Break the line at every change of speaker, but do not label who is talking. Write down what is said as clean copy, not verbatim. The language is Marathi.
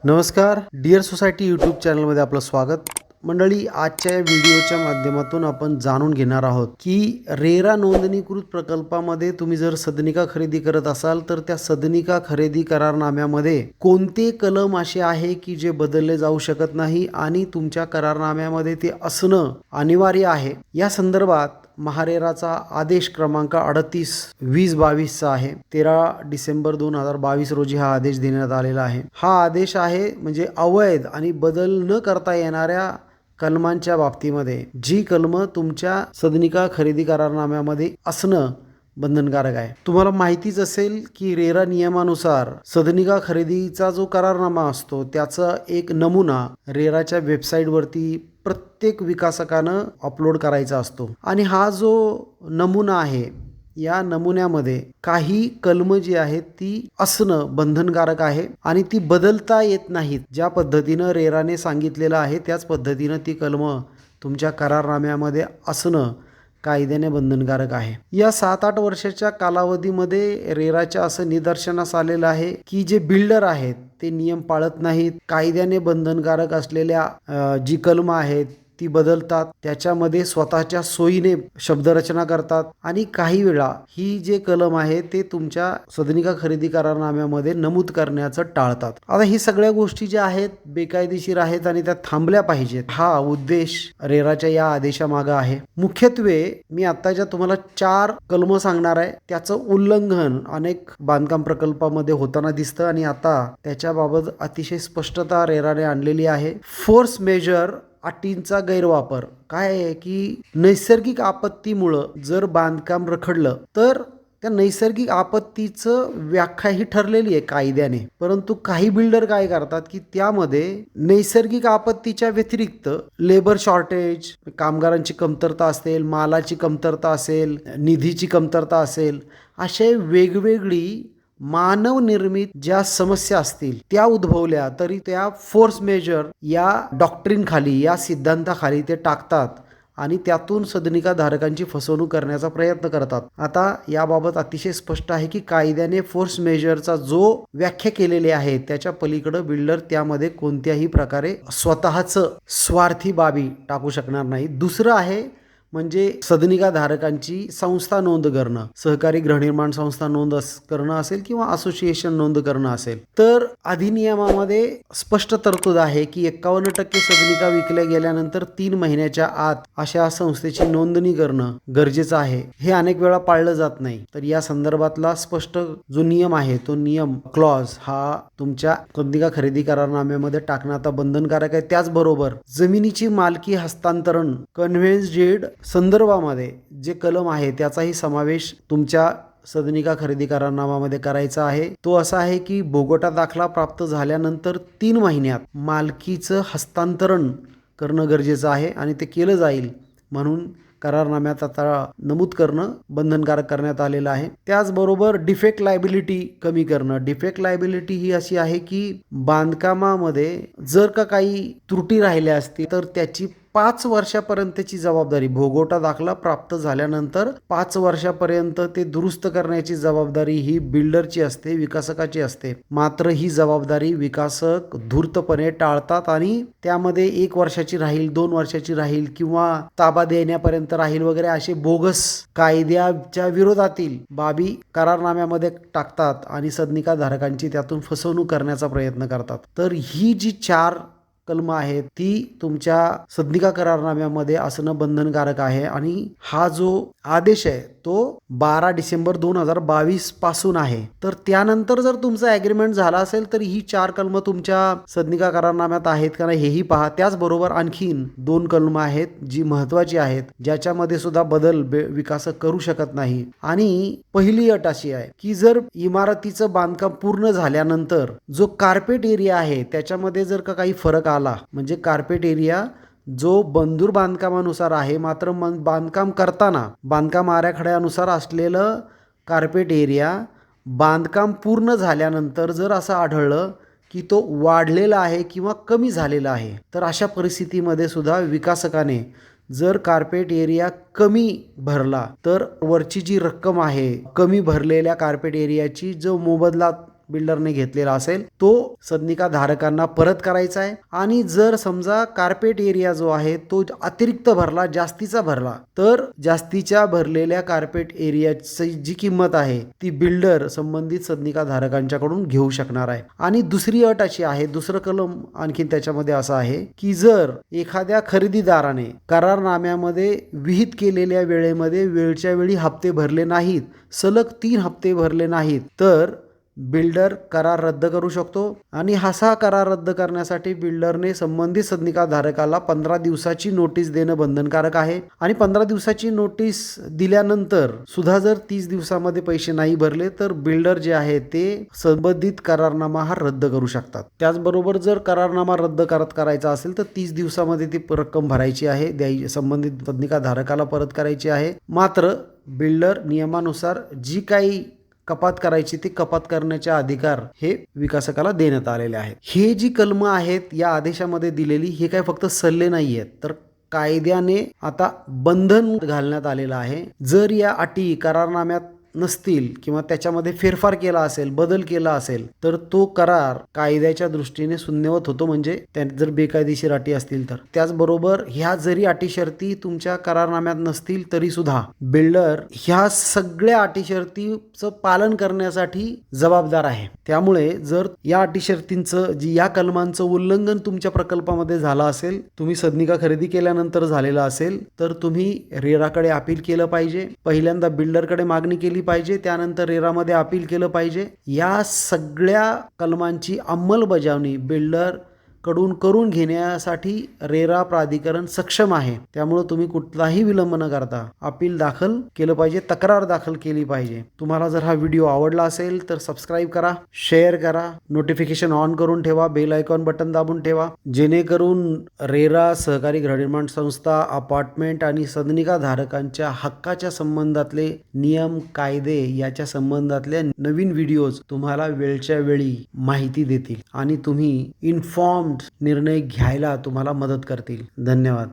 नमस्कार डिअर सोसायटी यूट्यूब चॅनलमध्ये आपलं स्वागत. मंडळी, आजच्या या व्हिडिओच्या माध्यमातून आपण जाणून घेणार आहोत की रेरा नोंदणीकृत प्रकल्पामध्ये तुम्ही जर सदनिका खरेदी करत असाल तर त्या सदनिका खरेदी करारनाम्यामध्ये कोणते कलम असे आहे की जे बदलले जाऊ शकत नाही आणि तुमच्या करारनाम्यामध्ये ते असणं अनिवार्य आहे. या संदर्भात महारेराचा आदेश क्रमांक 38/2022 आहे. 13 डिसेंबर 2022 रोजी हा आदेश देण्यात आलेला आहे. हा आदेश आहे म्हणजे अवैध आणि बदल न करता येणाऱ्या कलमांच्या बाबतीमध्ये जी कलम तुमच्या सदनिका खरेदी करारनाम्यामध्ये असणं बंधनकारक आहे. तुम्हाला माहितीच असेल की रेरा नियमानुसार सदनिका खरेदीचा जो करारनामा असतो त्याचा एक नमुना रेराच्या वेबसाईटवरती प्रत्येक विकासकानं अपलोड करायचा असतो आणि हा जो नमुना आहे या नमुन्यामध्ये काही कलम जी आहेत ती असणं बंधनकारक आहे आणि ती बदलता येत नाहीत. ज्या पद्धतीनं रेराने सांगितलेलं आहे त्याच पद्धतीनं ती कलम तुमच्या करारनाम्यामध्ये असणं कायद्याने बंधनकारक आहे. या 7-8 वर्षाच्या कालावधीमध्ये रेराच्या असं निदर्शनास आलेलं आहे की जे बिल्डर आहेत ते नियम पाळत नाहीत. कायद्याने बंधनकारक असलेल्या जी कलम आहेत ती बदलतात, त्याच्यामध्ये स्वतःच्या सोयीने शब्दरचना करतात आणि काही वेळा ही जे कलम आहे ते तुमच्या सदनिका खरेदी करारनाम्यामध्ये नमूद करण्याचं टाळतात. आता ही सगळ्या गोष्टी ज्या आहेत बेकायदेशीर आहेत आणि त्या थांबल्या पाहिजेत. हा उद्देश रेराच्या या आदेशामागे आहे. मुख्यत्वे मी आता ज्या तुम्हाला 4 कलम सांगणार आहे त्याचं उल्लंघन अनेक बांधकाम प्रकल्पामध्ये होताना दिसतं आणि आता त्याच्याबाबत अतिशय स्पष्टता रेराने आणलेली आहे. फोर्स मेजर अटींचा गैरवापर काय आहे की नैसर्गिक आपत्तीमुळं जर बांधकाम रखडलं तर त्या नैसर्गिक आपत्तीचं व्याख्या ही ठरलेली आहे कायद्याने, परंतु काही बिल्डर काय करतात की त्यामध्ये नैसर्गिक आपत्तीच्या व्यतिरिक्त लेबर शॉर्टेज, कामगारांची कमतरता असेल, मालाची कमतरता असेल, निधीची कमतरता असेल, असे वेगवेगळी मानव निर्मित ज्या समस्या असतील त्या उद्भवल्या तरी त्या फोर्स मेजर या डॉक्ट्रिन खाली, या सिद्धांताखाली ते टाकतात आणि त्यातून सदनिका धारकांची फसवणूक करण्याचा प्रयत्न करतात. आता याबाबत अतिशय स्पष्ट आहे की कायद्याने फोर्स मेजरचा जो व्याख्या केलेली आहे त्याच्या पलीकडे बिल्डर त्यामध्ये कोणत्याही प्रकारे स्वतःचं स्वार्थी बाबी टाकू शकणार नाही. दुसरं आहे म्हणजे सदनिका धारकांची संस्था नोंद करणं, सहकारी गृहनिर्माण संस्था नोंद करणं असेल किंवा असोसिएशन नोंद करणं असेल तर अधिनियमामध्ये स्पष्ट तरतूद आहे की 51% सदनिका विकल्या गेल्यानंतर 3 महिन्याच्या आत अशा संस्थेची नोंदणी करणं गरजेचं आहे. हे अनेक वेळा पाळलं जात नाही. तर या संदर्भातला स्पष्ट जो नियम आहे तो नियम क्लॉज हा तुमच्या सदनिका खरेदी करारनाम्यामध्ये टाकणं आता बंधनकारक आहे. त्याचबरोबर जमिनीची मालकी हस्तांतरण कन्व्हेन्स डीड संदर्भामध्ये जे कलम आहे त्याचाही समावेश तुमच्या सदनिका खरेदी करारनाम्यामध्ये करायचा आहे. तो असा आहे की बोगटा दाखला प्राप्त झाल्यानंतर 3 महिन्यात मालकीचं हस्तांतरण करणं गरजेचं आहे आणि ते केलं जाईल म्हणून करारनाम्यात आता नमूद करणं बंधनकारक करण्यात आलेलं आहे. त्याचबरोबर डिफेक्ट लायबिलिटी कमी करणं. डिफेक्ट लायबिलिटी ही अशी आहे की बांधकामामध्ये जर का काही त्रुटी राहिल्या असतील तर त्याची 5 वर्षापर्यंतची जबाबदारी, भोगवटा दाखला प्राप्त झाल्यानंतर 5 वर्षापर्यंत ते दुरुस्त करण्याची जबाबदारी ही बिल्डरची असते, विकासकाची असते. मात्र ही जबाबदारी विकासक धूर्तपणे टाळतात आणि त्यामध्ये 1 वर्षाची राहील, 2 वर्षाची राहील किंवा ताबा देण्यापर्यंत राहील वगैरे असे बोगस कायद्याच्या विरोधातील बाबी करारनाम्यामध्ये टाकतात आणि सदनिका धारकांची त्यातून फसवणूक करण्याचा प्रयत्न करतात. तर ही जी 4 कलम आहेत ती तुमच्या सदनिका करारनाम्यामध्ये असणं बंधनकारक आहे आणि हा जो आदेश आहे तो 12 डिसेंबर 2022 पासून आहे. तर त्यानंतर जर तुमचं ॲग्रीमेंट झाला असेल तर ही 4 कलम तुमच्या सदनिका करारनाम्यात आहेत का नाही हेही पहा. त्याचबरोबर आणखीन 2 कलम आहेत जी महत्त्वाची आहेत ज्याच्यामध्ये सुद्धा बदल विकासक करू शकत नाही. आणि पहिली अट अशी आहे की जर इमारतीचं बांधकाम पूर्ण झाल्यानंतर जो कार्पेट एरिया आहे त्याच्यामध्ये जर का काही फरक आला, म्हणजे कार्पेट एरिया जो बंधूर बांधकामानुसार आहे मात्र बांधकाम करताना बांधकाम आराखड्यानुसार असलेलं कार्पेट एरिया बांधकाम पूर्ण झाल्यानंतर जर असं आढळलं की तो वाढलेला आहे किंवा कमी झालेला आहे तर अशा परिस्थितीमध्ये सुद्धा विकासकाने जर कार्पेट एरिया कमी भरला तर वरची जी रक्कम आहे कमी भरलेल्या कार्पेट एरियाची जो मोबदला बिल्डरने घेतलेला असेल तो सदनिका धारकांना परत करायचा आहे. आणि जर समजा कार्पेट एरिया जो आहे तो अतिरिक्त भरला, जास्तीचा भरला, तर जास्तीच्या भरलेल्या कार्पेट एरियाची जी किंमत आहे ती बिल्डर संबंधित सदनिका धारकांच्याकडून घेऊ शकणार आहे. आणि दुसरी अट अशी आहे, दुसरं कलम आणखीन त्याच्यामध्ये असं आहे की जर एखाद्या खरेदीदाराने करारनाम्यामध्ये विहित केलेल्या वेळेमध्ये वेळच्या वेळी हप्ते भरले नाहीत, सलग 3 हप्ते भरले नाहीत, तर बिल्डर करार रद्द करू शकतो. आणि असा करार रद्द करण्यासाठी बिल्डरने संबंधित सदनिका धारकाला 15 दिवसाची नोटीस देणं बंधनकारक आहे. आणि 15 दिवसाची नोटीस दिल्यानंतर सुद्धा जर 30 दिवसामध्ये पैसे नाही भरले तर बिल्डर जे आहे ते संबंधित करारनामा हा रद्द करू शकतात. त्याचबरोबर जर करारनामा रद्द करायचा असेल तर 30 दिवसामध्ये ती रक्कम भरायची आहे, द्यायची, संबंधित सदनिका धारकाला परत करायची आहे. मात्र बिल्डर नियमानुसार जी काही कपात करायची ती कपात करण्याचे अधिकार हे विकासकाला देण्यात आलेले आहेत. हे जी कलमं आहेत या आदेशामध्ये दिलेली, हे काय फक्त सल्ले नाही आहेत, तर कायद्याने आता बंधन घालण्यात आलेलं आहे. जर या अटी करारनाम्यात नसतील किंवा त्याच्यामध्ये फेरफार केला असेल, बदल केला असेल, तर तो करार कायद्याच्या दृष्टीने शून्यवत होतो, म्हणजे त्यात जर बेकायदेशीर अटी असतील तर. त्याचबरोबर ह्या जरी अटी शर्ती तुमच्या करारनाम्यात नसतील तरी सुद्धा बिल्डर ह्या सगळ्या अटी शर्तीचं पालन करण्यासाठी जबाबदार आहे. त्यामुळे जर या अटी शर्तींचं या कलमांचं उल्लंघन तुमच्या प्रकल्पामध्ये झालं असेल, तुम्ही सदनिका खरेदी केल्यानंतर झालेलं असेल, तर तुम्ही रेराकडे अपील केलं पाहिजे. पहिल्यांदा बिल्डरकडे मागणी केली पाहिजे, त्यानंतर रेरामध्ये अपील केलं पाहिजे. या सगळ्या कलमांची अंमलबजावणी बिल्डर कडून करून घेण्यासाठी रेरा प्राधिकरण सक्षम आहे. त्यामुळे तुम्ही कुठलाही विलंब न करता अपील दाखल केलं पाहिजे, तक्रार दाखल केली पाहिजे. तुम्हाला जर हा व्हिडिओ आवडला असेल तर सबस्क्राईब करा, शेअर करा, नोटिफिकेशन ऑन करून ठेवा, बेल आयकॉन बटन दाबून ठेवा, जेणेकरून रेरा, सहकारी गृहनिर्माण संस्था, अपार्टमेंट आणि सदनिका धारकांच्या हक्काच्या संबंधातले नियम, कायदे याच्या संबंधातल्या नवीन व्हिडिओज तुम्हाला वेळच्या वेळी माहिती देतील आणि तुम्ही इन्फॉर्म निर्णय घ्यायला तुम्हाला मदत करतील. धन्यवाद.